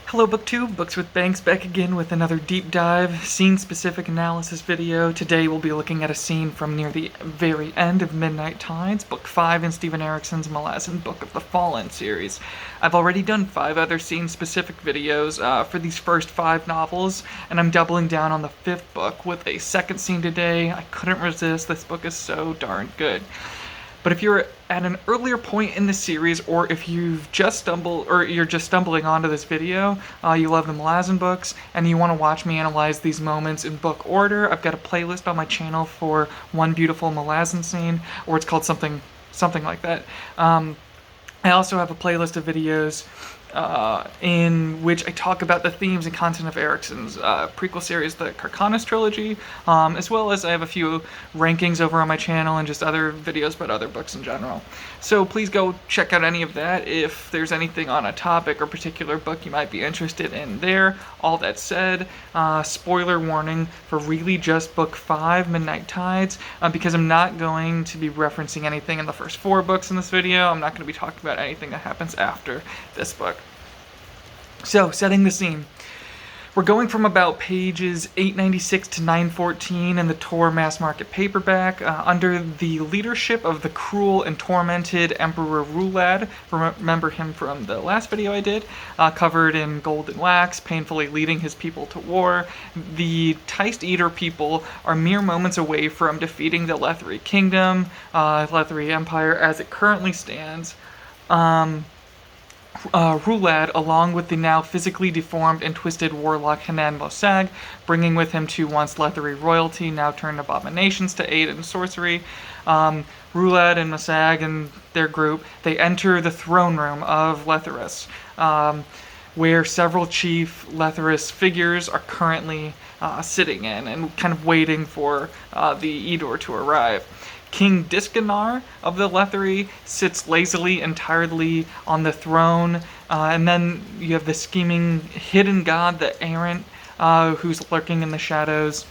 Hello BookTube, Books with Banks back again with another deep dive, scene-specific analysis video. Today we'll be looking at a scene from near the very end of Midnight Tides, Book 5 in Steven Erikson's Malazan Book of the Fallen series. I've already done 5 other scene-specific videos for these first 5 novels, and I'm doubling down on the 5th book with a second scene today. I couldn't resist, this book is so darn good. But if you're at an earlier point in the series, or if you're just stumbling onto this video, you love the Malazan books, and you want to watch me analyze these moments in book order, I've got a playlist on my channel for One Beautiful Malazan Scene, or it's called something like that. I also have a playlist of videos in which I talk about the themes and content of Erikson's prequel series, the Carcanis trilogy, as well as I have a few rankings over on my channel and just other videos about other books in general. So please go check out any of that if there's anything on a topic or particular book you might be interested in there. All that said, spoiler warning for really just Book 5, Midnight Tides, because I'm not going to be referencing anything in the first 4 books in this video. I'm not going to be talking about anything that happens after this book. So, setting the scene. We're going from about pages 896 to 914 in the Tor mass market paperback, under the leadership of the cruel and tormented Emperor Rulad. Remember him from the last video I did, covered in golden wax, painfully leading his people to war. The Teist Eater people are mere moments away from defeating the Lethri Kingdom, Lethri Empire as it currently stands. Rulad, along with the now physically deformed and twisted warlock Hanan Mosag, bringing with him 2 once Lethri royalty, now turned abominations to aid in sorcery. Rulad and Mosag and their group, they enter the throne room of Letherus, where several chief Letherus figures are currently sitting in and kind of waiting for the Eador to arrive. King Disganar of the Lethri sits lazily and tiredly on the throne, and then you have the scheming hidden god, the Errant, who's lurking in the shadows.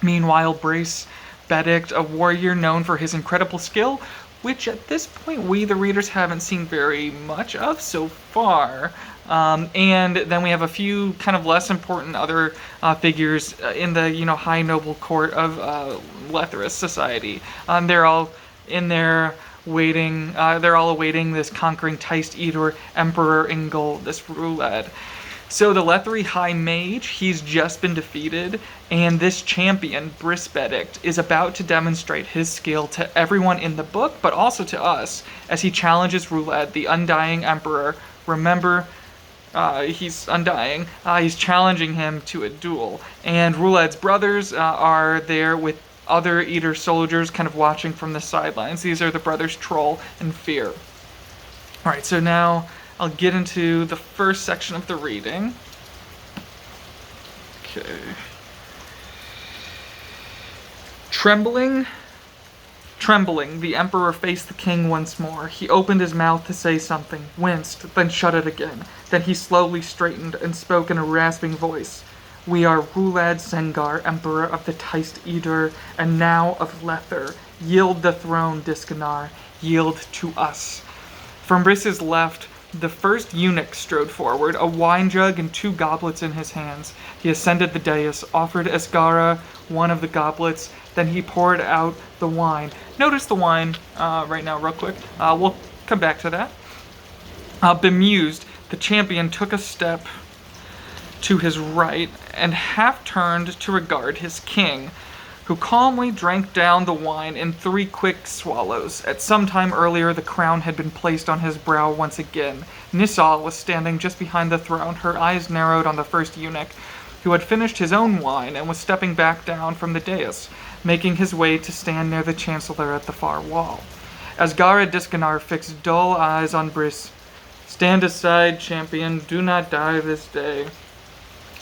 Meanwhile, Brace Bedict, a warrior known for his incredible skill, which at this point we, the readers, haven't seen very much of so far. And then we have a few kind of less important other figures in the, high noble court of Letherus society. They're all in there waiting, they're all awaiting this conquering Teist Eater Emperor in gold, this Rulad. So the Lethri High Mage, he's just been defeated, and this champion, Brace Bedict, is about to demonstrate his skill to everyone in the book, but also to us, as he challenges Rulad, the undying emperor. Remember, he's undying. He's challenging him to a duel, and Rulad's brothers are there with other Eater soldiers kind of watching from the sidelines. These are the brothers Troll and Fear. Alright, so now I'll get into the first section of the reading. Okay. Trembling, the Emperor faced the king once more. He opened his mouth to say something, winced, then shut it again. Then he slowly straightened and spoke in a rasping voice. "We are Rulad Sengar, Emperor of the Teist Eater, and now of Lether. Yield the throne, Disganar. Yield to us." From Brace's left, the first eunuch strode forward, a wine jug and 2 goblets in his hands. He ascended the dais, offered Esgara one of the goblets, then he poured out the wine. Notice the wine right now real quick. We'll come back to that. Bemused, the champion took a step to his right and half turned to regard his king, who calmly drank down the wine in 3 quick swallows. At some time earlier, the crown had been placed on his brow once again. Nissal was standing just behind the throne, her eyes narrowed on the first eunuch, who had finished his own wine and was stepping back down from the dais, making his way to stand near the chancellor at the far wall. Asgara Disganar fixed dull eyes on Brace. "Stand aside, champion. Do not die this day."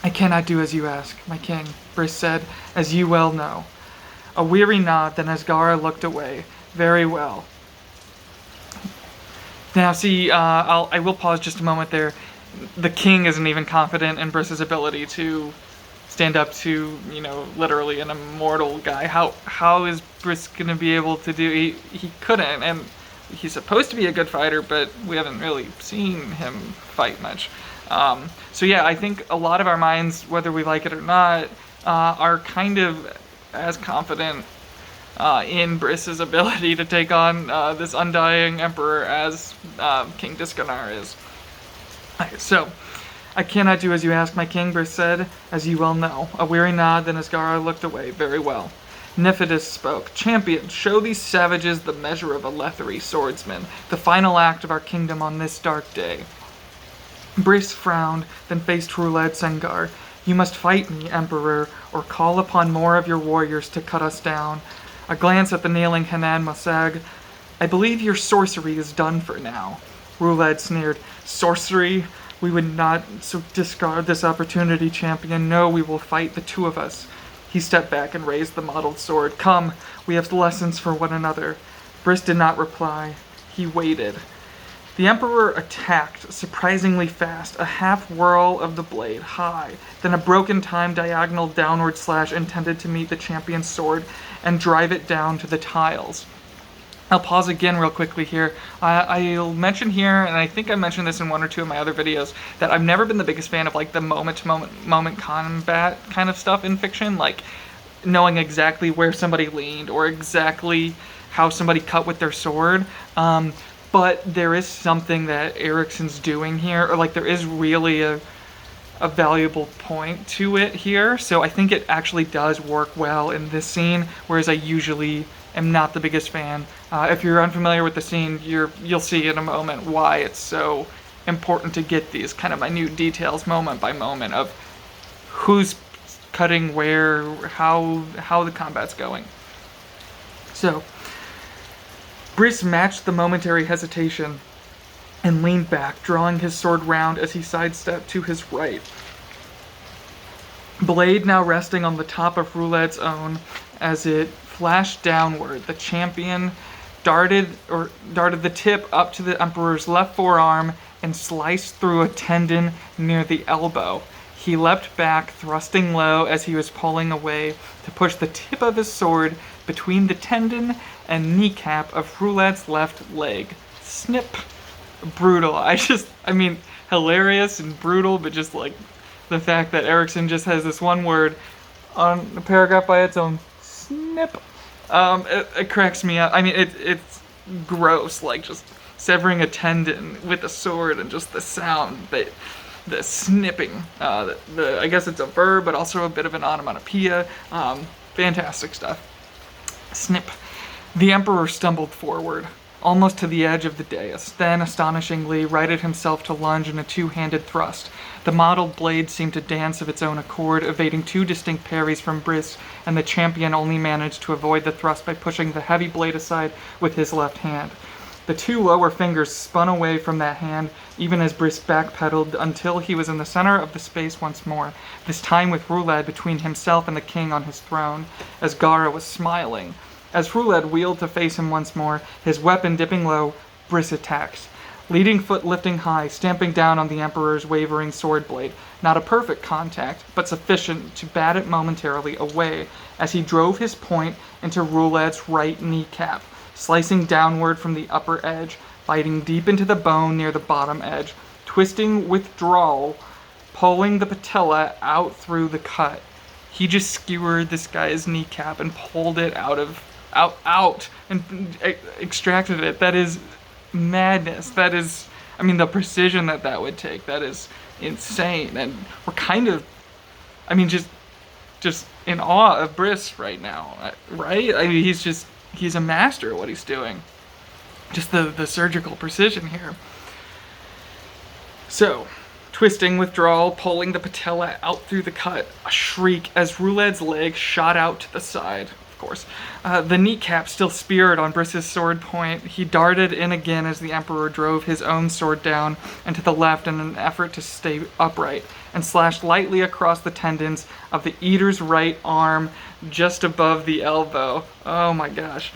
"I cannot do as you ask, my king," Brace said, "as you well know." A weary nod, then Asgara looked away. "Very well." Now see, I will pause just a moment there. The king isn't even confident in Brace's ability to stand up to, literally an immortal guy. How is Brace going to be able to do? He couldn't, and he's supposed to be a good fighter, but we haven't really seen him fight much. So yeah, I think a lot of our minds, whether we like it or not, are kind of as confident in Briss's ability to take on this undying emperor as King Disconar is. Okay, so, I cannot do as you ask, my king, Briss said, as you well know. A weary nod, then Asgara looked away. Very well. Nithidus spoke. Champion, show these savages the measure of a Letheri swordsman, the final act of our kingdom on this dark day. Briss frowned, then faced Rulad Sengar. You must fight me, Emperor, or call upon more of your warriors to cut us down. A glance at the kneeling Hanan Masag. I believe your sorcery is done for now. Rulad sneered. Sorcery? We would not discard this opportunity, champion. No, we will fight, the two of us. He stepped back and raised the mottled sword. Come, we have lessons for one another. Briss did not reply. He waited. The Emperor attacked, surprisingly fast, a half-whirl of the blade, high, then a broken-time diagonal downward slash intended to meet the champion's sword and drive it down to the tiles. I'll pause again real quickly here. I'll mention here, and I think I mentioned this in one or two of my other videos, that I've never been the biggest fan of like the moment-to-moment combat kind of stuff in fiction, like knowing exactly where somebody leaned or exactly how somebody cut with their sword. But there is something that Erikson's doing here, or like there is really a valuable point to it here. So I think it actually does work well in this scene, whereas I usually am not the biggest fan. If you're unfamiliar with the scene, you'll see in a moment why it's so important to get these kind of minute details moment by moment of who's cutting where, how the combat's going. So, Briss matched the momentary hesitation and leaned back, drawing his sword round as he sidestepped to his right. Blade now resting on the top of Rulad's own as it flashed downward. The champion darted the tip up to the Emperor's left forearm and sliced through a tendon near the elbow. He leapt back, thrusting low as he was pulling away to push the tip of his sword between the tendon and kneecap of Rulad's left leg. Snip. Brutal. I mean, hilarious and brutal, but just like the fact that Erikson just has this one word on a paragraph by its own. Snip. It cracks me up. I mean, it's gross, like just severing a tendon with a sword and just the sound, the snipping. I guess it's a verb, but also a bit of an onomatopoeia. Fantastic stuff. Snip. The Emperor stumbled forward, almost to the edge of the dais, then, astonishingly, righted himself to lunge in a two-handed thrust. The mottled blade seemed to dance of its own accord, evading two distinct parries from Briss, and the champion only managed to avoid the thrust by pushing the heavy blade aside with his left hand. The two lower fingers spun away from that hand, even as Briss backpedaled until he was in the center of the space once more, this time with Rulad between himself and the king on his throne, as Gara was smiling. As Rulad wheeled to face him once more, his weapon dipping low, Briss attacked. Leading foot lifting high, stamping down on the Emperor's wavering sword blade. Not a perfect contact, but sufficient to bat it momentarily away as he drove his point into Rulad's right kneecap, slicing downward from the upper edge, biting deep into the bone near the bottom edge, twisting withdrawal, pulling the patella out through the cut. He just skewered this guy's kneecap and pulled it out and extracted it. That is madness. That is, I mean, the precision that would take, that is insane. And we're kind of, I mean, just in awe of Briss right now, right? I mean, he's a master at what he's doing. Just the surgical precision here. So, twisting, withdrawal, pulling the patella out through the cut, a shriek as Rulad's leg shot out to the side. Of course. The kneecap still speared on Briss's sword point. He darted in again as the Emperor drove his own sword down and to the left in an effort to stay upright, and slashed lightly across the tendons of the Eater's right arm just above the elbow. Oh my gosh.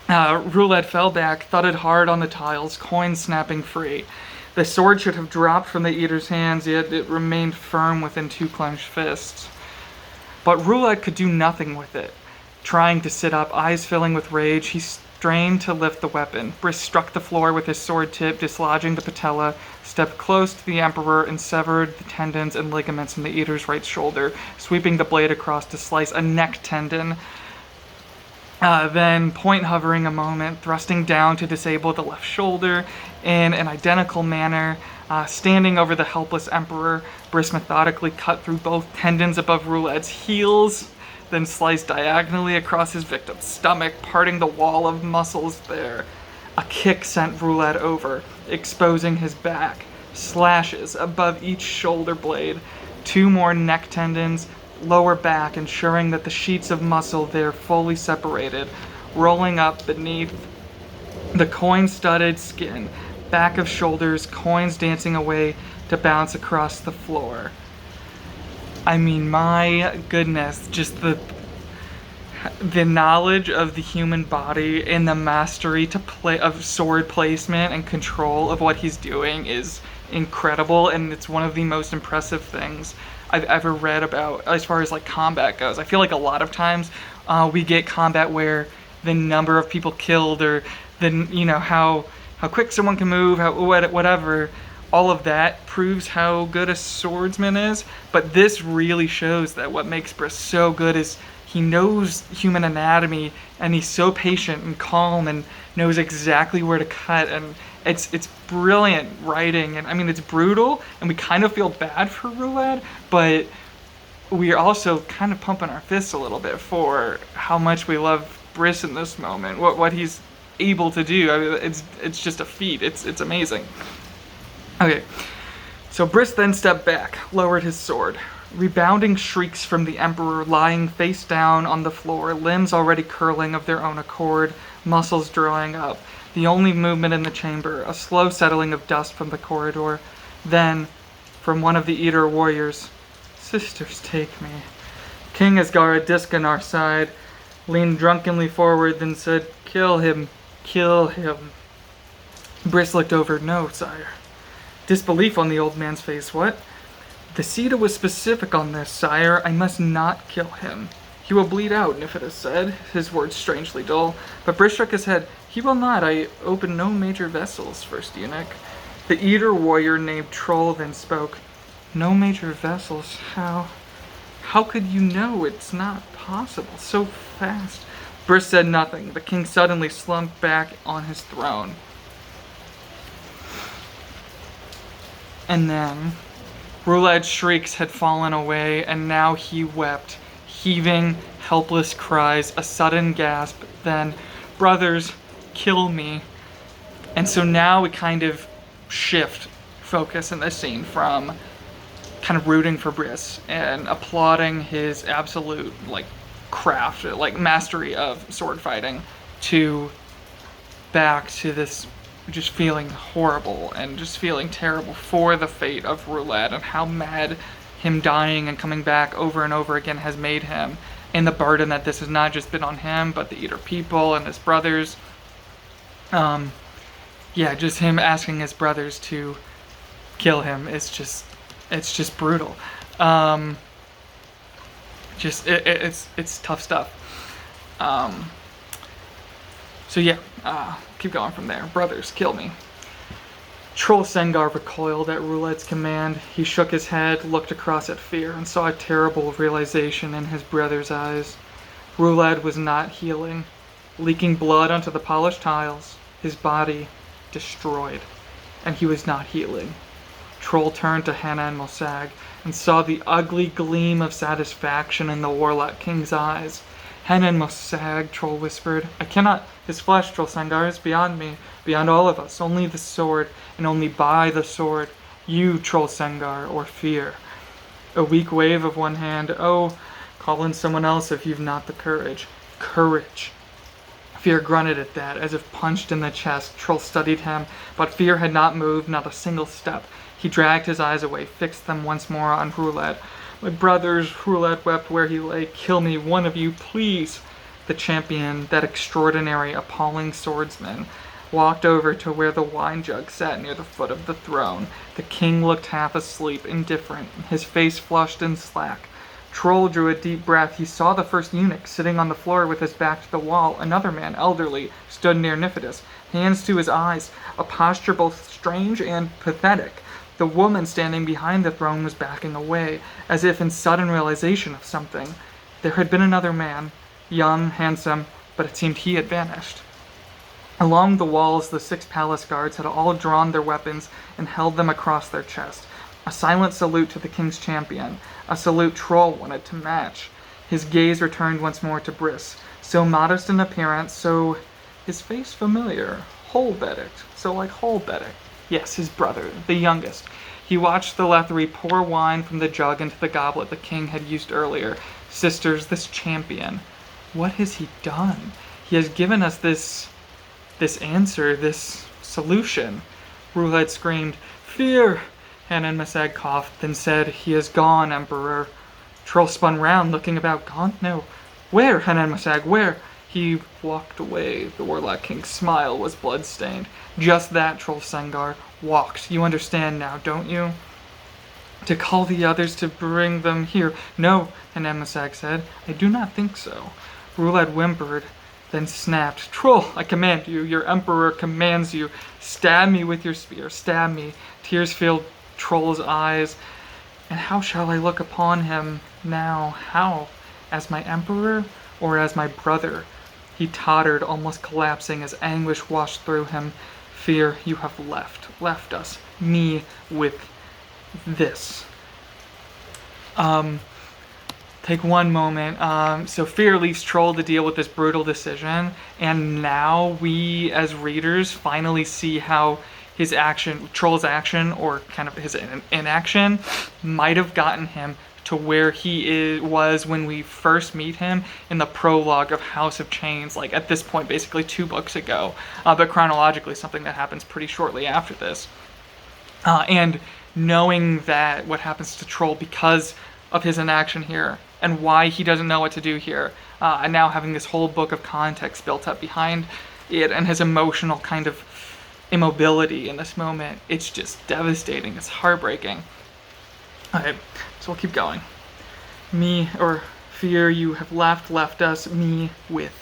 Rulad fell back, thudded hard on the tiles, coin snapping free. The sword should have dropped from the Eater's hands, yet it remained firm within two clenched fists. But Rulad could do nothing with it. Trying to sit up, eyes filling with rage, he strained to lift the weapon. Briss struck the floor with his sword tip, dislodging the patella, stepped close to the Emperor, and severed the tendons and ligaments in the Eater's right shoulder, sweeping the blade across to slice a neck tendon. Then, point hovering a moment, thrusting down to disable the left shoulder in an identical manner. Standing over the helpless Emperor, Briss methodically cut through both tendons above Roulad's heels, then sliced diagonally across his victim's stomach, parting the wall of muscles there. A kick sent Roulad over, exposing his back. Slashes above each shoulder blade. 2 more neck tendons, lower back, ensuring that the sheets of muscle there fully separated, rolling up beneath the coin-studded skin. Back of shoulders, coins dancing away to bounce across the floor. I mean, my goodness, just the knowledge of the human body and the mastery of sword placement and control of what he's doing is incredible, and it's one of the most impressive things I've ever read about as far as like combat goes. I feel like a lot of times we get combat where the number of people killed or how quick someone can move, whatever, all of that proves how good a swordsman is. But this really shows that what makes Briss so good is he knows human anatomy, and he's so patient and calm and knows exactly where to cut, and it's brilliant writing. And I mean, it's brutal, and we kind of feel bad for Roulad, but we're also kind of pumping our fists a little bit for how much we love Briss in this moment, what he's able to do. I mean, it's just a feat. It's amazing. Okay, so Briss then stepped back, lowered his sword. Rebounding shrieks from the Emperor lying face down on the floor, limbs already curling of their own accord, muscles drying up. The only movement in the chamber, a slow settling of dust from the corridor. Then, from one of the Eater warriors, "Sisters, take me." King Asgar, a disc on our side, leaned drunkenly forward, then said, "Kill him, kill him." Briss looked over. "No, sire." Disbelief on the old man's face. "What?" "The Sita was specific on this, sire. I must not kill him." "He will bleed out," Nifida said, his words strangely dull. But Briss shook his head. "He will not. I open no major vessels, first eunuch." The Eater warrior named Troll then spoke. "No major vessels? How could you know? It's not possible. So fast." Briss said nothing. The king suddenly slumped back on his throne. And then Roulad's shrieks had fallen away, and now he wept, heaving, helpless cries, a sudden gasp, then, "Brothers, kill me." And so now we kind of shift focus in this scene from kind of rooting for Briss and applauding his absolute, craft, mastery of sword fighting, to back to this just feeling horrible and just feeling terrible for the fate of Roulad and how mad him dying and coming back over and over again has made him, and the burden that this has not just been on him but the Eater people and his brothers. Just him asking his brothers to kill him is just brutal. It's tough stuff. Keep going from there. "Brothers, kill me." Troll Sengar recoiled at Roulad's command. He shook his head, looked across at Fear, and saw a terrible realization in his brother's eyes. Roulad was not healing, leaking blood onto the polished tiles, his body destroyed, and he was not healing. Troll turned to Hannah and Mosag and saw the ugly gleam of satisfaction in the Warlock King's eyes. "Hannah and Mosag," Troll whispered. "I cannot. His flesh, Troll Sengar, is beyond me, beyond all of us. Only the sword, and only by the sword. You, Troll Sengar, or Fear." A weak wave of one hand. "Oh, call in someone else if you've not the courage." "Courage." Fear grunted at that, as if punched in the chest. Troll studied him, but Fear had not moved, not a single step. He dragged his eyes away, fixed them once more on Roulad. "My brothers," Roulad wept where he lay. "Kill me, one of you, please." The champion, that extraordinary, appalling swordsman, walked over to where the wine jug sat near the foot of the throne. The king looked half asleep, indifferent, his face flushed and slack. Troll drew a deep breath. He saw the first eunuch sitting on the floor with his back to the wall. Another man, elderly, stood near Niphodus, hands to his eyes, a posture both strange and pathetic. The woman standing behind the throne was backing away, as if in sudden realization of something. There had been another man, young, handsome, but it seemed he had vanished. Along the walls, the 6 palace guards had all drawn their weapons and held them across their chest. A silent salute to the king's champion, a salute Troll wanted to match. His gaze returned once more to Briss, so modest in appearance, so his face familiar. Holbedict, so like Holbedict. Yes, his brother, the youngest. He watched the Lethri pour wine from the jug into the goblet the king had used earlier. Sisters, this champion, what has he done? He has given us this answer, this solution. Ruled screamed, "Fear!" Hanan Masag coughed, then said, "He is gone, Emperor." Troll spun round, looking about. Gone? No. Where, Hanan Masag, where? He walked away. The warlock king's smile was blood-stained. Just that, Troll Sengar. Walked. You understand now, don't you? To call the others to bring them here. No, Hanan Masag said. I do not think so. Rulad whimpered, then snapped. Troll, I command you. Your emperor commands you. Stab me with your spear. Stab me. Tears filled Troll's eyes. And how shall I look upon him now? How? As my emperor or as my brother? He tottered, almost collapsing as anguish washed through him. Fear, you have left us, me with this. Take one moment. So Fear leaves Troll to deal with this brutal decision, and now we as readers finally see how his action, Troll's action, or kind of his inaction, might have gotten him to where he was when we first meet him in the prologue of House of Chains, like at this point basically 2 books ago, but chronologically something that happens pretty shortly after this. And knowing that what happens to Troll because of his inaction here, and why he doesn't know what to do here, and now having this whole book of context built up behind it, and his emotional kind of immobility in this moment, it's just devastating, it's heartbreaking. Alright, so we'll keep going. Me, or Fear, you have left us, me with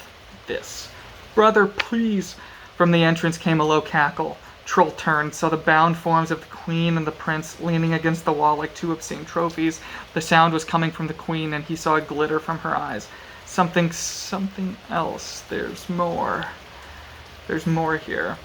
this. Brother, please! From the entrance came a low cackle. Troll turned, saw the bound forms of the queen and the prince leaning against the wall like 2 obscene trophies. The sound was coming from the queen, and he saw a glitter from her eyes. Something else. There's more. There's more here.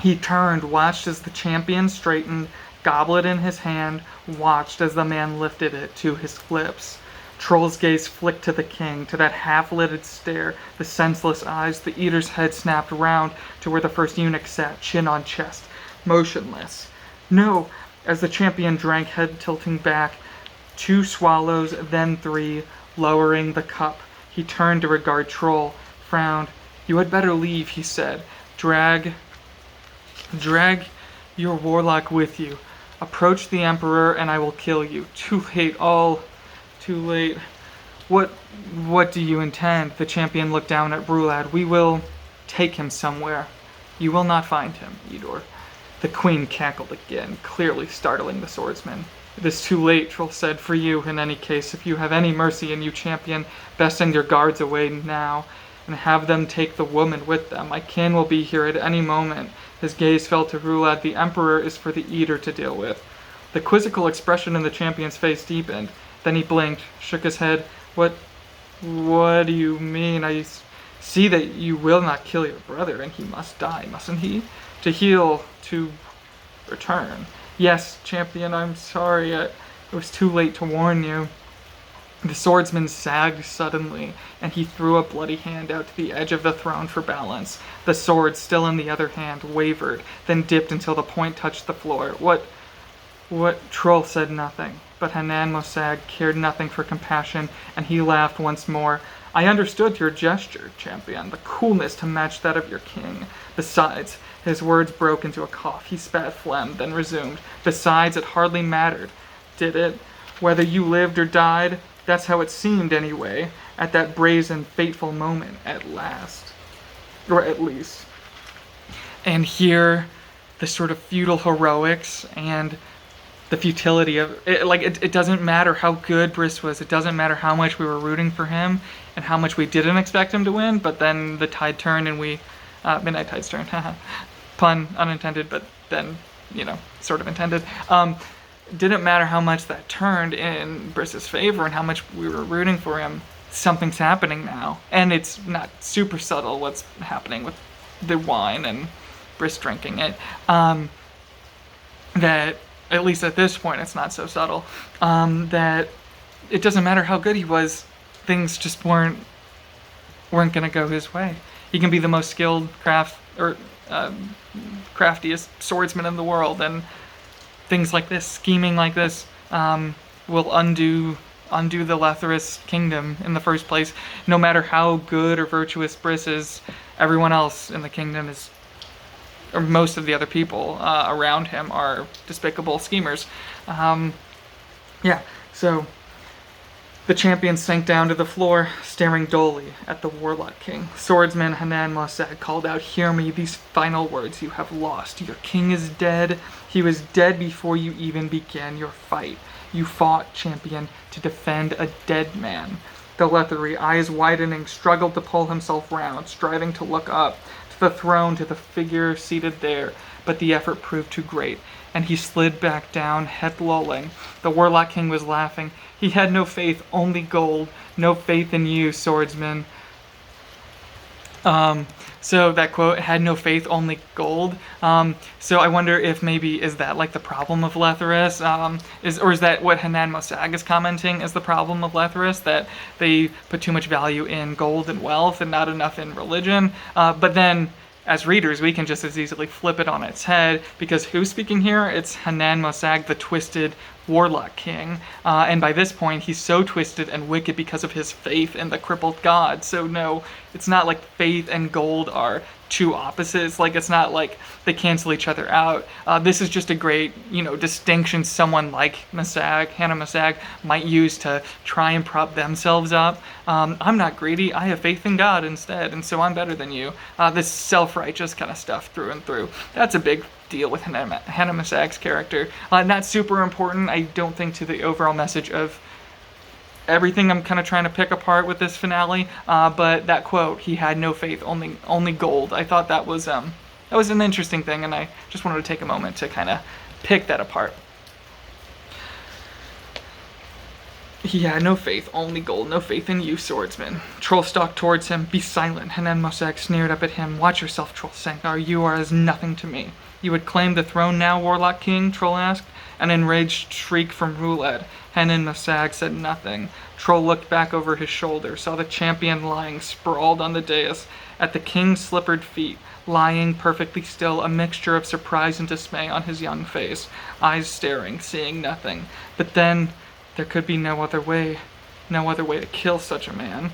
He turned, watched as the champion straightened, goblet in his hand, watched as the man lifted it to his lips. Troll's gaze flicked to the king, to that half-lidded stare, the senseless eyes. The eater's head snapped round to where the first eunuch sat, chin on chest, motionless. No! As the champion drank, head tilting back, 2 swallows, then 3, lowering the cup. He turned to regard Troll, frowned. You had better leave, he said. Drag your warlock with you. Approach the emperor and I will kill you. Too late, all too late. What do you intend? The champion looked down at Brulad. We will take him somewhere. You will not find him, Edor. The queen cackled again, clearly startling the swordsman. It is too late, Troll said, for you, in any case. If you have any mercy in you, champion, best send your guards away now, and have them take the woman with them. My kin will be here at any moment. His gaze fell to Rulad. The emperor is for the eater to deal with. The quizzical expression in the champion's face deepened. Then he blinked, shook his head. What do you mean? I see that you will not kill your brother, and he must die, mustn't he? To heal, to return. Yes, champion, I'm sorry. It was too late to warn you. The swordsman sagged suddenly, and he threw a bloody hand out to the edge of the throne for balance. The sword, still in the other hand, wavered, then dipped until the point touched the floor. What? Troll said nothing, but Hanan Mosag cared nothing for compassion, and he laughed once more. I understood your gesture, champion, the coolness to match that of your king. Besides, his words broke into a cough. He spat phlegm, then resumed. Besides, it hardly mattered, did it? Whether you lived or died? That's how it seemed, anyway, at that brazen, fateful moment, at last. Or at least. And here, the sort of feudal heroics and the futility of it. Like, it doesn't matter how good Briss was. It doesn't matter how much we were rooting for him and how much we didn't expect him to win. But then the tide turned and we, Midnight Tides turned, pun unintended, but then, sort of intended. Didn't matter how much that turned in Briss's favor and how much we were rooting for him. Something's happening now, and it's not super subtle what's happening with the wine and Briss drinking it. That, at least at this point, it's not so subtle. That it doesn't matter how good he was, things just weren't gonna go his way. He can be the most skilled craftiest swordsman in the world, and things like this, scheming like this, will undo the Lethrus kingdom in the first place. No matter how good or virtuous Briss is, everyone else in the kingdom is, or most of the other people around him, are despicable schemers. So the champion sank down to the floor, staring dully at the Warlock King. Swordsman Hanan Mosag called out, "Hear me, these final words you have lost. Your king is dead. He was dead before you even began your fight. You fought, champion, to defend a dead man." The Lethery, eyes widening, struggled to pull himself round, striving to look up, to the throne, to the figure seated there, but the effort proved too great, and he slid back down, head lolling. The Warlock King was laughing. He had no faith, only gold. No faith in you, swordsman. So that quote, had no faith, only gold. So I wonder if maybe, is that like the problem of Lethrus? Or is that what Hanan Mosag is commenting is the problem of Lethrus? That they put too much value in gold and wealth and not enough in religion? But then, as readers, we can just as easily flip it on its head, because who's speaking here? It's Hanan Mosag, the twisted Warlock King. And by this point, he's so twisted and wicked because of his faith in the crippled god. So no, it's not like faith and gold are two opposites. Like, it's not like they cancel each other out. This is just a great, distinction someone like Hanan Mosag, might use to try and prop themselves up. I'm not greedy. I have faith in God instead, and so I'm better than you. This self-righteous kind of stuff through and through. That's a big deal with Hanan Mosag's character. Not super important, I don't think, to the overall message of everything I'm kind of trying to pick apart with this finale, but that quote, "He had no faith, only gold," I thought that was an interesting thing, and I just wanted to take a moment to kind of pick that apart. "He had no faith, only gold, no faith in you, swordsman." Troll stalked towards him. "Be silent," Hanan Mosag sneered up at him. "Watch yourself, Troll Senkar, you are as nothing to me." "You would claim the throne now, Warlock King?" Troll asked. An enraged shriek from Roulette. Hanan Mosag said nothing. Troll looked back over his shoulder, saw the champion lying sprawled on the dais at the king's slippered feet, lying perfectly still, a mixture of surprise and dismay on his young face, eyes staring, seeing nothing. But then, there could be no other way to kill such a man.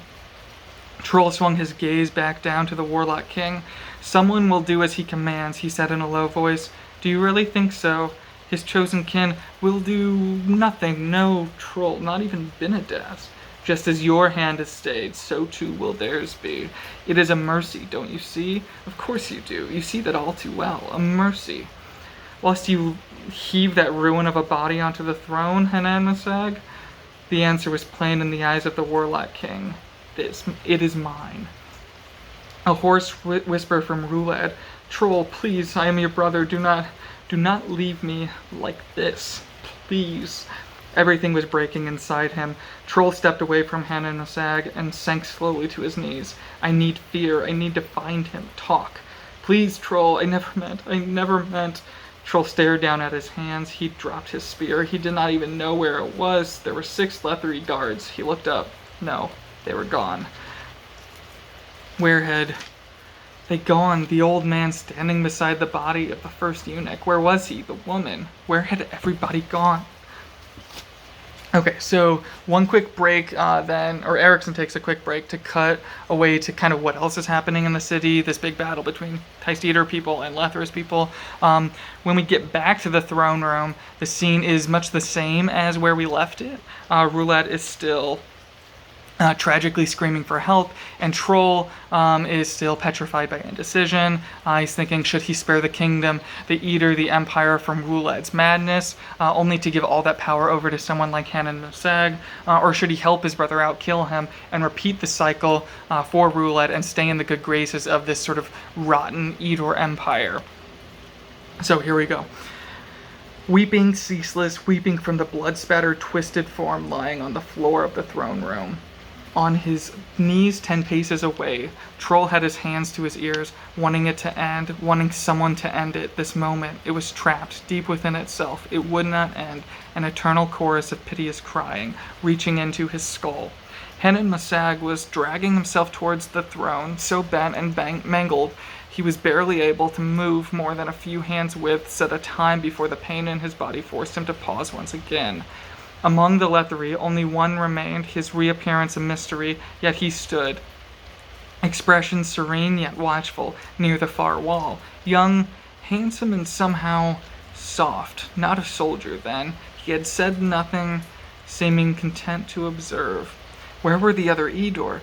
Troll swung his gaze back down to the Warlock King. "Someone will do as he commands," he said in a low voice. "Do you really think so? His chosen kin will do nothing. No, Troll, not even Benedaz. Just as your hand has stayed, so too will theirs be. It is a mercy, don't you see? Of course you do. You see that all too well. A mercy. Whilst you heave that ruin of a body onto the throne, Hanan Mosag?" The answer was plain in the eyes of the Warlock King. It is mine." A hoarse whisper from Roulette. "Troll, please, I am your brother. Do not leave me like this. Please." Everything was breaking inside him. Troll stepped away from Hanan Mosag and sank slowly to his knees. "I need fear. I need to find him. Talk. Please, Troll. I never meant. Troll stared down at his hands. He dropped his spear. He did not even know where it was. There were 6 Lethery guards. He looked up. No, they were gone. Where had they gone? The old man standing beside the body of the first eunuch. Where was he? The woman. Where had everybody gone? Okay, so one quick break or Erikson takes a quick break to cut away to kind of what else is happening in the city, this big battle between Tysdeder people and Lethrus people. When we get back to the throne room, the scene is much the same as where we left it. Roulette is still tragically screaming for help, and Troll is still petrified by indecision. He's thinking, should he spare the kingdom, the Eater, the Empire from Rulad's madness, only to give all that power over to someone like Hanan Mosag, or should he help his brother out, kill him, and repeat the cycle for Rulad and stay in the good graces of this sort of rotten Eater Empire? So here we go. Weeping ceaseless, weeping from the blood-spattered, twisted form lying on the floor of the throne room. On his knees 10 paces away, Troll had his hands to his ears, wanting it to end, wanting someone to end it. This moment, it was trapped deep within itself. It would not end, an eternal chorus of piteous crying, reaching into his skull. Hanan Mosag was dragging himself towards the throne, so bent and mangled, he was barely able to move more than a few hands' widths at a time before the pain in his body forced him to pause once again. Among the Lethery, only one remained, his reappearance a mystery, yet he stood, expression serene yet watchful, near the far wall. Young, handsome, and somehow soft. Not a soldier, then. He had said nothing, seeming content to observe. Where were the other Eador?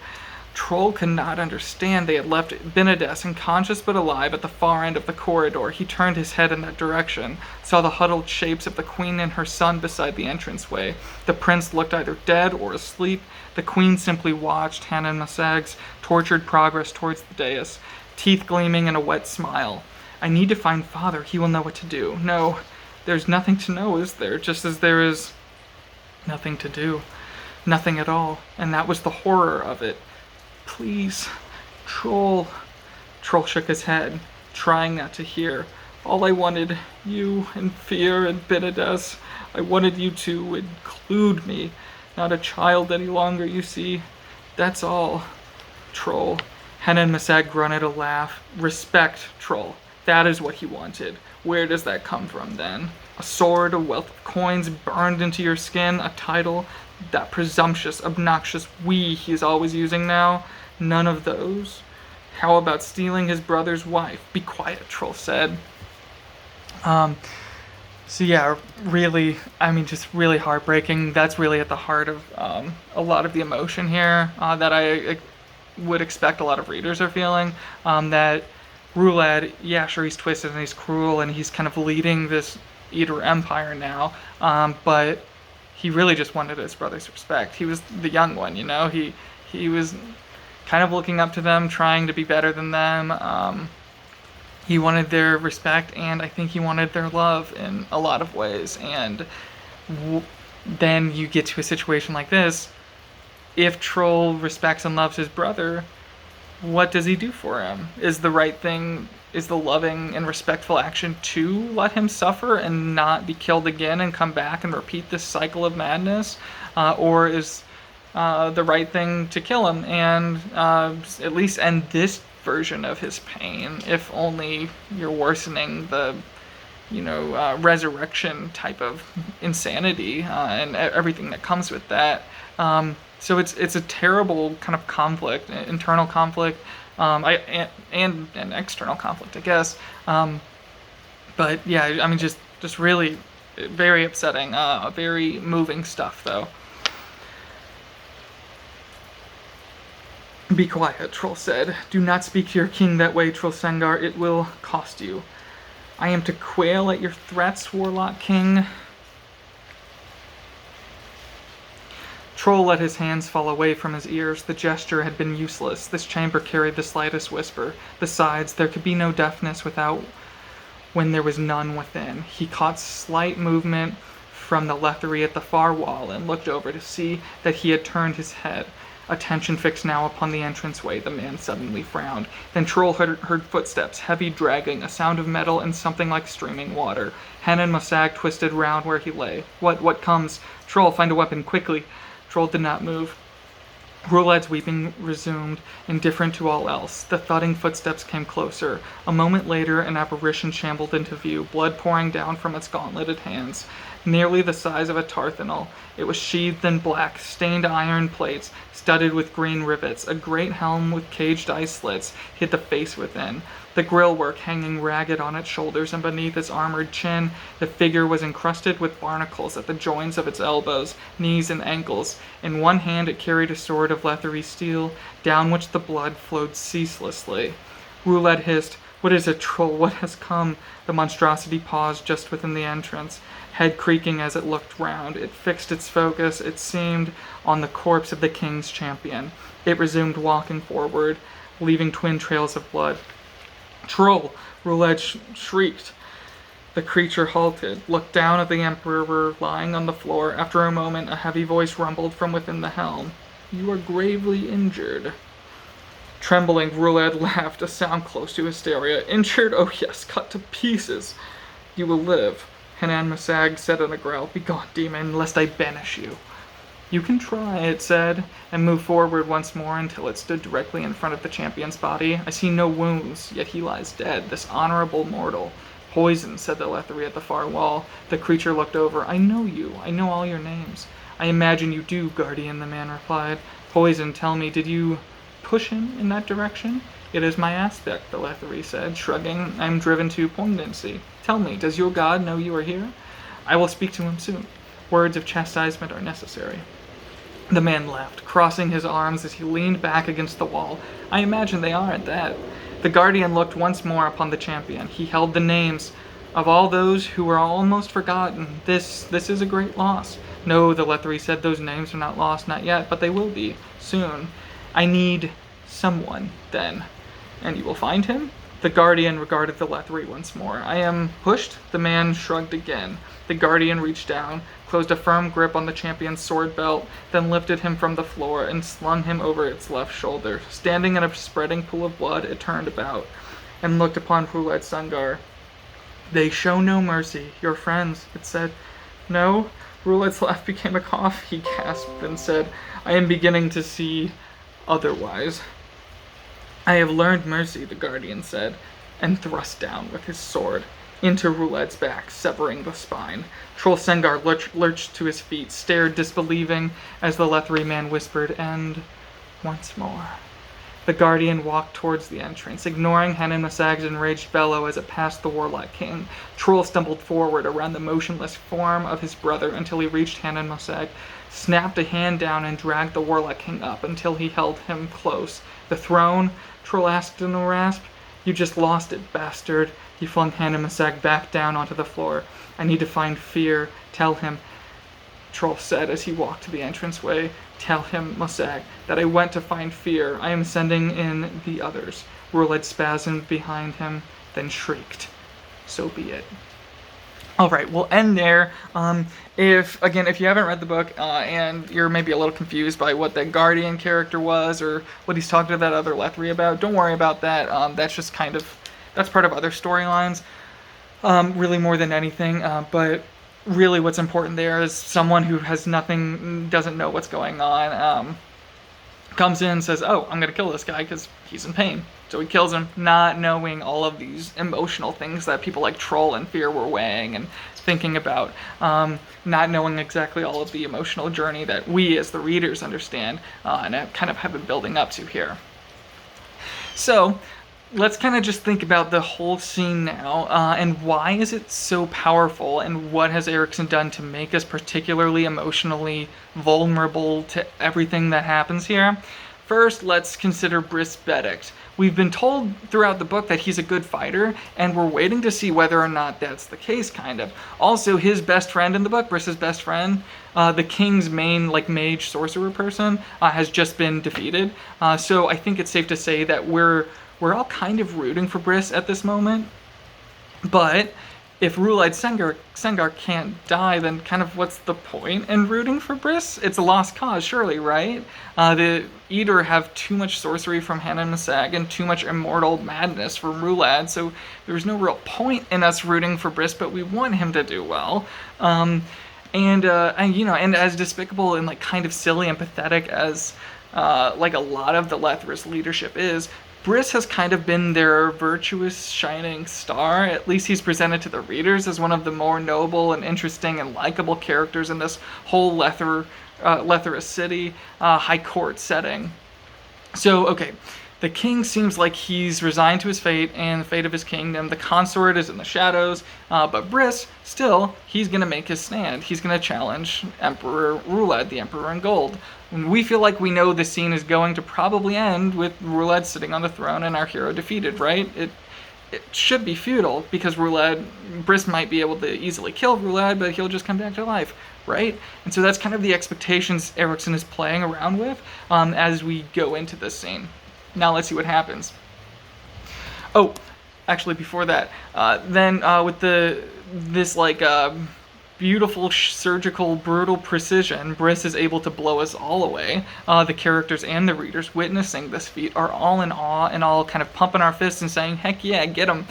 Troll could not understand. They had left Benedes, unconscious but alive, at the far end of the corridor. He turned his head in that direction, saw the huddled shapes of the queen and her son beside the entranceway. The prince looked either dead or asleep. The queen simply watched Hanan Mosag's tortured progress towards the dais, teeth gleaming in a wet smile. I need to find father. He will know what to do. No, there's nothing to know, is there? Just as there is nothing to do. Nothing at all. And that was the horror of it. Please, Troll. Troll shook his head, trying not to hear. All I wanted, you and Fear and Benedes. I wanted you to include me. Not a child any longer, you see. That's all. Troll. Hanan Mosag grunted a laugh. Respect, Troll. That is what he wanted. Where does that come from, then? A sword, a wealth of coins burned into your skin, a title, that presumptuous, obnoxious we he is always using now? None of those. How about stealing his brother's wife? Be quiet, Troll said. So yeah, really, just really heartbreaking. That's really at the heart of a lot of the emotion here that I would expect a lot of readers are feeling. That Rulad, yeah, sure, he's twisted and he's cruel and he's kind of leading this Eater Empire now, but he really just wanted his brother's respect. He was the young one, you know? He was kind of looking up to them, trying to be better than them. He wanted their respect, and I think he wanted their love in a lot of ways. And then you get to a situation like this. If Troll respects and loves his brother, what does he do for him? Is the right thing, is the loving and respectful action to let him suffer and not be killed again and come back and repeat this cycle of madness? Or is the right thing to kill him and at least end this version of his pain, if only you're worsening the, resurrection type of insanity and everything that comes with that. So it's a terrible kind of conflict, internal conflict, and an external conflict, I guess. But yeah, just really very upsetting, very moving stuff, though. Be quiet, Troll said. Do not speak to your king that way, Trollsengar. It will cost you. I am to quail at your threats, Warlock King. Troll let his hands fall away from his ears. The gesture had been useless. This chamber carried the slightest whisper. Besides, there could be no deafness without when there was none within. He caught slight movement from the Lethery at the far wall and looked over to see that he had turned his head. Attention fixed now upon the entranceway, the man suddenly frowned. Then Troll heard footsteps, heavy dragging, a sound of metal and something like streaming water. Hanan Mosag twisted round where he lay. What comes? Troll, find a weapon, quickly. Troll did not move. Rulad's weeping resumed, indifferent to all else. The thudding footsteps came closer. A moment later, an apparition shambled into view, blood pouring down from its gauntleted hands. Nearly the size of a Tarthanol, it was sheathed in black, stained iron plates, studded with green rivets. A great helm with caged eye slits hid the face within. the grillwork hanging ragged on its shoulders, and beneath its armored chin, the figure was encrusted with barnacles at the joints of its elbows, knees, and ankles. In one hand it carried a sword of leathery steel, down which the blood flowed ceaselessly. Roulette hissed, "What is it, troll? What has come?" The monstrosity paused just within the entrance, head creaking as it looked round. It fixed its focus, it seemed, on the corpse of the king's champion. It resumed walking forward, leaving twin trails of blood. "Troll!" Roulette shrieked. The creature halted, looked down at the emperor lying on the floor. After a moment, a heavy voice rumbled from within the helm. "You are gravely injured." Trembling, Roulette laughed, a sound close to hysteria. "Injured? Oh yes, cut to pieces. You will live." Hanan Masag said in a growl, "Begone, demon, lest I banish you." "You can try," it said, and moved forward once more until it stood directly in front of the champion's body. "I see no wounds, yet he lies dead, this honorable mortal." "Poison," said the Lethery at the far wall. The creature looked over. "I know you. I know all your names." "I imagine you do, guardian," the man replied. "Poison, tell me, did you push him in that direction?" "It is my aspect," the Lethery said, shrugging. "I am driven to poignancy. Tell me, does your god know you are here?" "I will speak to him soon. Words of chastisement are necessary." The man laughed, crossing his arms as he leaned back against the wall. "I imagine they are at that." The guardian looked once more upon the champion. He held the names of all those who were almost forgotten. This is a great loss." "No," the Lethery said, "those names are not lost, not yet, but they will be, soon. I need someone, then." "And you will find him?" The guardian regarded the Lethery once more. "I am pushed?" The man shrugged again. The guardian reached down, closed a firm grip on the champion's sword belt, then lifted him from the floor and slung him over its left shoulder. Standing in a spreading pool of blood, it turned about and looked upon Roulette Sengar. "They show no mercy. Your friends," it said. "No?" Roulette's laugh became a cough. He gasped and said, "I am beginning to see otherwise." "I have learned mercy," the guardian said, and thrust down with his sword into Roulette's back, severing the spine. Troll Sengar lurched to his feet, stared disbelieving as the Lethery man whispered, "And once more." The guardian walked towards the entrance, ignoring Hanan Masag's enraged bellow as it passed the warlike king. Troll stumbled forward around the motionless form of his brother until he reached Hanan Masag, snapped a hand down and dragged the warlike king up until he held him close. "The throne?" Troll asked in a rasp. "You just lost it, bastard." He flung Hanan Masag back down onto the floor. "I need to find Fear. Tell him," Troll said as he walked to the entranceway. "Tell him, Masag, that I went to find Fear. I am sending in the others." Roulette spasmed behind him, then shrieked. "So be it." Alright, we'll end there. If you haven't read the book and you're maybe a little confused by what that Guardian character was or what he's talking to that other Lethery about, don't worry about that. That's just that's part of other storylines, really more than anything. But really what's important there is someone who has nothing, doesn't know what's going on, comes in and says, "Oh, I'm going to kill this guy because he's in pain." So he kills him, not knowing all of these emotional things that people like Troll and Fear were weighing and thinking about, not knowing exactly all of the emotional journey that we as the readers understand and kind of have been building up to here. So let's kind of just think about the whole scene now, and why is it so powerful, and what has Erikson done to make us particularly emotionally vulnerable to everything that happens here? First, let's consider Briss Benedict. We've been told throughout the book that he's a good fighter, and we're waiting to see whether or not that's the case, kind of. Also, his best friend in the book, Briss's best friend, the king's main, mage sorcerer person, has just been defeated. So I think it's safe to say that we're all kind of rooting for Briss at this moment. But if Roulette Sengar can't die, then kind of what's the point in rooting for Briss? It's a lost cause, surely, right? The Eater have too much sorcery from Hanan Masag and too much immortal madness from Roulette, so there's no real point in us rooting for Briss, but we want him to do well. And as despicable and kind of silly and pathetic as a lot of the Letherist leadership is, Briss has kind of been their virtuous shining star. At least he's presented to the readers as one of the more noble and interesting and likable characters in this whole Letherist city, high court setting. So, okay, The king seems like he's resigned to his fate and the fate of his kingdom. The consort is in the shadows, but Briss, still, he's going to make his stand. He's going to challenge Emperor Ruled, the Emperor in Gold. And we feel like we know the scene is going to probably end with Ruled sitting on the throne and our hero defeated, right? It should be futile, because Briss might be able to easily kill Ruled, but he'll just come back to life, right? And so that's kind of the expectations Erikson is playing around with as we go into this scene. Now let's see what happens. Oh, actually before that, then with this beautiful surgical brutal precision, Briss is able to blow us all away. The characters and the readers witnessing this feat are all in awe and all kind of pumping our fists and saying, heck yeah, get him.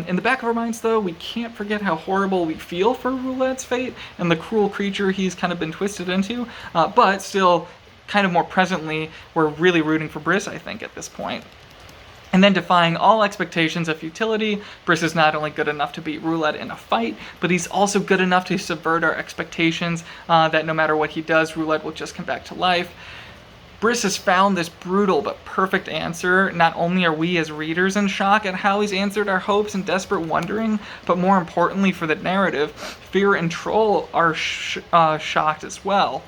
In the back of our minds though, we can't forget how horrible we feel for Ruled's fate and the cruel creature he's kind of been twisted into, but still kind of more presently, we're really rooting for Briss, I think, at this point. And then defying all expectations of futility, Briss is not only good enough to beat Ruled in a fight, but he's also good enough to subvert our expectations that no matter what he does, Ruled will just come back to life. Briss has found this brutal but perfect answer. Not only are we as readers in shock at how he's answered our hopes and desperate wondering, but more importantly for the narrative, Fear and Troll are shocked as well.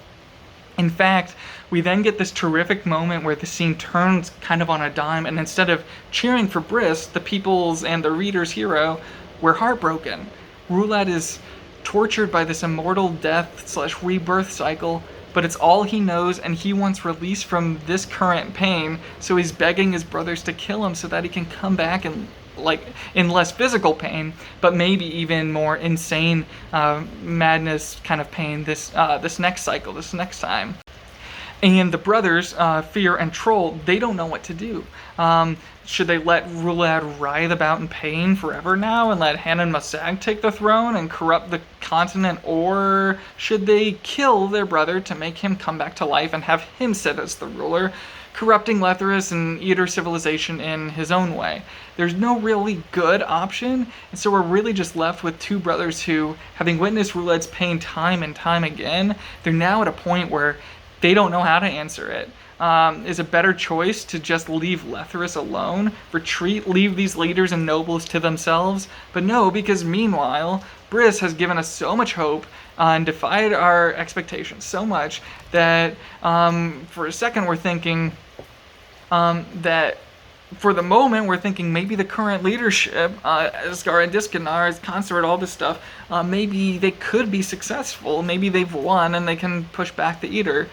In fact, we then get this terrific moment where the scene turns kind of on a dime, and instead of cheering for Briss, the people's and the reader's hero, we're heartbroken. Ruled is tortured by this immortal death/rebirth cycle, but it's all he knows, and he wants release from this current pain, so he's begging his brothers to kill him so that he can come back and in less physical pain, but maybe even more insane madness kind of pain this next cycle, this next time. And the brothers, Fear and Troll, they don't know what to do. Should they let Ruled writhe about in pain forever now and let Hanan Masag take the throne and corrupt the continent, or should they kill their brother to make him come back to life and have him sit as the ruler, corrupting Lethrus and Eater civilization in his own way? There's no really good option, and so we're really just left with two brothers who, having witnessed Ruled's pain time and time again, they're now at a point where they don't know how to answer it. Is a better choice to just leave Lethrus alone, retreat, leave these leaders and nobles to themselves? But no, because meanwhile, Briss has given us so much hope and defied our expectations so much that for a second we're thinking that for the moment, we're thinking maybe the current leadership, Asgar and Discanar, consort, all this stuff, maybe they could be successful. Maybe they've won and they can push back the Eater.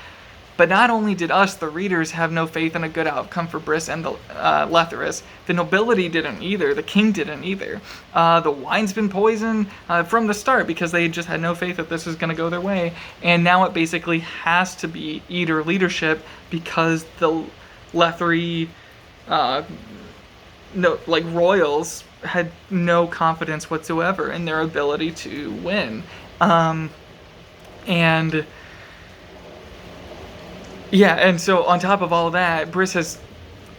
But not only did us, the readers, have no faith in a good outcome for Briss and Lethrus, the nobility didn't either, the king didn't either. The wine's been poisoned from the start because they just had no faith that this was going to go their way. And now it basically has to be Eater leadership because the Lethri royals had no confidence whatsoever in their ability to win. And so on top of all that, Briss has,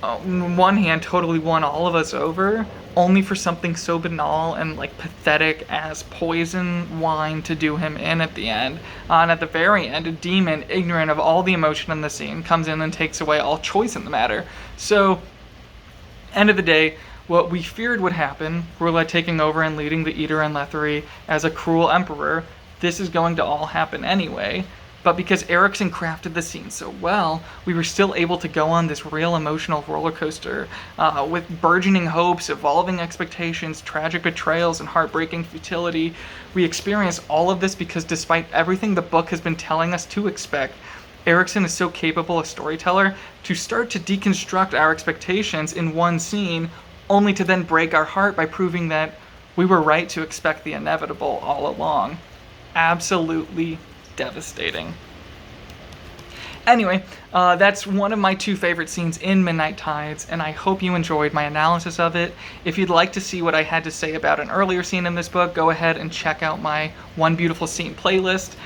on one hand, totally won all of us over, only for something so banal and pathetic as poison wine to do him in at the end. And at the very end, a demon, ignorant of all the emotion in the scene, comes in and takes away all choice in the matter. So, end of the day, what we feared would happen, Ruled taking over and leading the Eater and Lethri as a cruel emperor, this is going to all happen anyway. But because Erikson crafted the scene so well, we were still able to go on this real emotional roller coaster with burgeoning hopes, evolving expectations, tragic betrayals, and heartbreaking futility. We experience all of this because despite everything the book has been telling us to expect, Erikson is so capable a storyteller to start to deconstruct our expectations in one scene, only to then break our heart by proving that we were right to expect the inevitable all along. Absolutely devastating. Anyway, that's one of my two favorite scenes in Midnight Tides, and I hope you enjoyed my analysis of it. If you'd like to see what I had to say about an earlier scene in this book, go ahead and check out my One Beautiful Scene playlist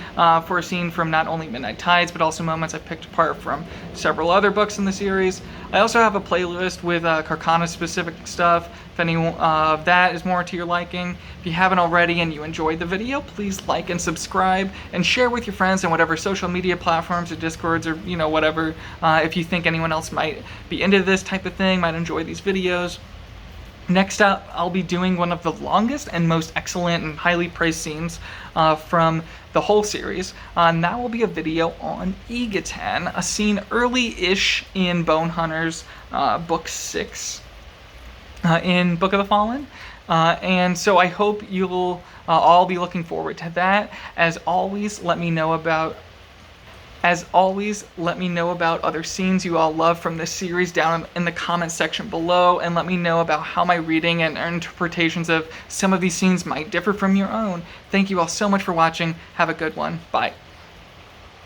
for a scene from not only Midnight Tides, but also moments I've picked apart from several other books in the series. I also have a playlist with Carcana-specific stuff, If any of that is more to your liking, if you haven't already and you enjoyed the video, please like and subscribe and share with your friends on whatever social media platforms or Discords or whatever. If you think anyone else might be into this type of thing, might enjoy these videos. Next up, I'll be doing one of the longest and most excellent and highly praised scenes from the whole series, and that will be a video on Egoten, a scene early-ish in Bone Hunters Book 6 in Book of the Fallen. And so I hope you'll all be looking forward to that. As always, let me know about other scenes you all love from this series down in the comments section below, and let me know about how my reading and interpretations of some of these scenes might differ from your own. Thank you all so much for watching. Have a good one. Bye.